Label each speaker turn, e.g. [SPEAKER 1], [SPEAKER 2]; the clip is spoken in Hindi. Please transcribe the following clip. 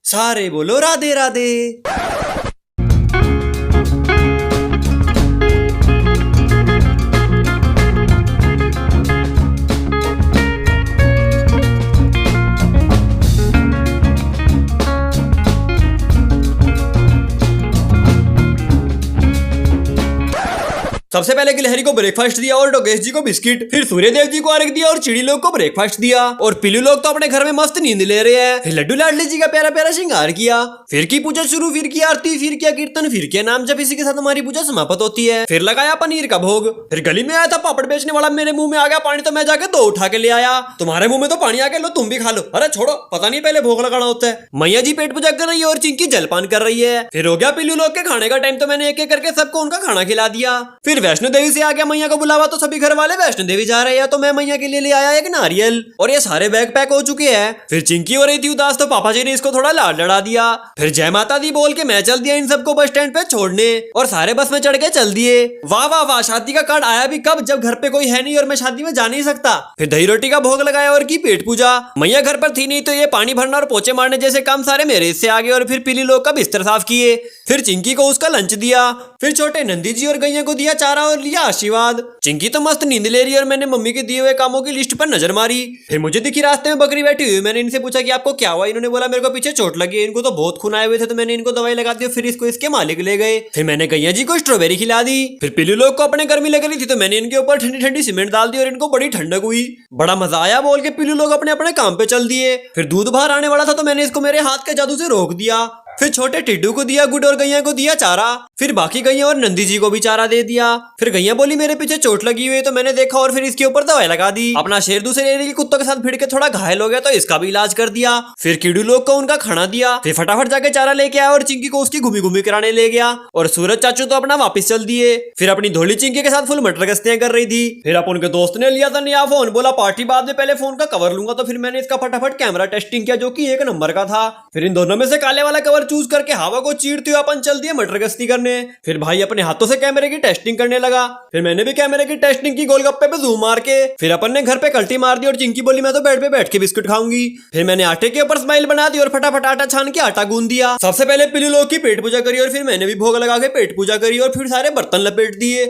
[SPEAKER 1] सारे बोलो राधे राधे। सबसे पहले गिलहरी को ब्रेकफास्ट दिया और डोगेश जी को बिस्किट, फिर सूर्यदेव जी को अर्घ दिया और चिड़ी लोग को ब्रेकफास्ट दिया और पिल्लू लोग तो अपने घर में मस्त नींद ले रहे हैं। फिर लड्डू लाडली जी का प्यारा प्यारा श्रृंगार किया, फिर की पूजा शुरू, फिर की आरती, फिर किया कीर्तन, फिर किया नाम जब इसी के साथ हमारी पूजा समाप्त होती है। फिर लगाया पनीर का भोग। फिर गली में आया था पापड़ बेचने वाला, मेरे मुंह में आ गया पानी तो मैं जाके 2 उठा के ले आया। तुम्हारे मुंह में तो पानी आ गया, लो तुम भी खा लो। अरे छोड़ो, पता नहीं पहले भोग लगाना होता है। मैया जी पेट पूजा कर रही है और चिंकी जलपान कर रही है। फिर हो गया पिल्लू लोग के खाने का टाइम, तो मैंने एक एक करके सबको उनका खाना खिला दिया। फिर वैष्णो देवी से आ गया मैया को बुलावा, तो सभी घर वाले वैष्णो देवी जा रहे हैं, तो मैं मैया के लिए ले आया एक नारियल और ये सारे बैग पैक हो चुके हैं। फिर चिंकी हो रही थी उदास, तो पापा जी ने इसको थोड़ा लाड लड़ा दिया। फिर जय माता दी बोल के मैं चल दिया इन सबको बस स्टैंड पे छोड़ने और सारे बस में चढ़ के चल दिए। वाह वाह वाह, शादी का कार्ड आया भी कब, जब घर पे कोई है नहीं और मैं शादी में जा नहीं सकता। फिर दही रोटी का भोग लगाया और की पेट पूजा। मैया घर पर थी नहीं, तो ये पानी भरना और पोछे मारने जैसे काम सारे मेरे हिस्से आ गए और फिर पीली लोग का बिस्तर साफ किए। फिर चिंकी को उसका लंच दिया। फिर छोटे नंदी जी और गैया को दिया चारा और लिया आशीर्वाद। चिंकी तो मस्त नींद ले रही है और मैंने मम्मी के दिए हुए कामों की लिस्ट पर नजर मारी। फिर मुझे दिखी रास्ते में बकरी बैठी हुई, मैंने इनसे पूछा कि आपको क्या हुआ। इन्होंने बोला मेरे को पीछे चोट लगी है, इनको तो बहुत खून आए हुए थे, तो मैंने इनको दवाई लगा दी। फिर इसको इसके मालिक ले गए। फिर मैंने गैया जी को स्ट्रॉबेरी खिला दी। फिर पिल्लू लोग को अपने गर्मी लग रही थी, तो मैंने इनके ऊपर ठंडी ठंडी सीमेंट डाल दी और इनको बड़ी ठंडक हुई। बड़ा मजा आया बोल के पिल्लू लोग अपने अपने काम पे चल दिए। फिर दूध बाहर आने वाला था, तो मैंने इसको मेरे हाथ के जादू से रोक दिया। फिर छोटे टिड्डू को दिया गुड और गैया को दिया चारा। फिर बाकी गैया और नंदी जी को भी चारा दे दिया। फिर गैया बोली मेरे पीछे चोट लगी हुई है, तो मैंने देखा और फिर इसके ऊपर दवाई लगा दी। अपना शेर दूसरे एरिया के कुत्तों के साथ भिड़ के थोड़ा घायल हो गया, तो इसका भी इलाज कर दिया। फिर कीड़ू लोग को उनका खाना दिया। फिर फटाफट जाके चारा लेके आया और चिंकी को उसकी घूमी घूमी कराने ले गया और सूरज चाचू तो अपना वापिस चल दिए। फिर अपनी धोली चिंकी के साथ फुल मटर गश्तियां कर रही थी। फिर अपन के दोस्त ने लिया था नया फोन, बोला पार्टी बाद में, पहले फोन का कवर लूंगा। तो फिर मैंने इसका फटाफट कैमरा टेस्टिंग किया, जो कि 1 नंबर का था। फिर इन दोनों में से काले वाला कवर चूज करके हवा को चीरते हुए अपन चल दिए मटर गश्ती करने। फिर भाई अपने हाथों से कैमरे की टेस्टिंग करने लगा। फिर मैंने भी कैमरे की टेस्टिंग की गोलगप्पे पे जूम मार के। फिर अपन ने घर पे कल्टी मार दी और चिंकी बोली मैं तो बेड पे बैठ के बिस्कुट खाऊंगी। फिर मैंने आटे के ऊपर स्माइल बना दी और फटाफट आटा छान के आटा गूंद दिया। सबसे पहले पिल्लू लोग की पेट पूजा करी और फिर मैंने भी भोग लगा के पेट पूजा करी और फिर सारे बर्तन लपेट दिए।